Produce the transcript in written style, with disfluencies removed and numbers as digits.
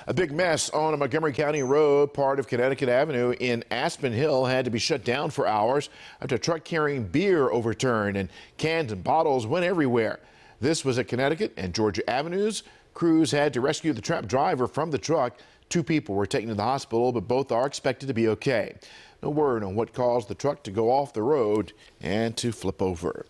A big mess on a Montgomery County road. Part of Connecticut Avenue in Aspen Hill had to be shut down for hours after a truck carrying beer overturned and cans and bottles went everywhere. This was at Connecticut and Georgia Avenues. Crews had to rescue the trapped driver from the truck. 2 people were taken to the hospital, but both are expected to be okay. No word on what caused the truck to go off the road and to flip over.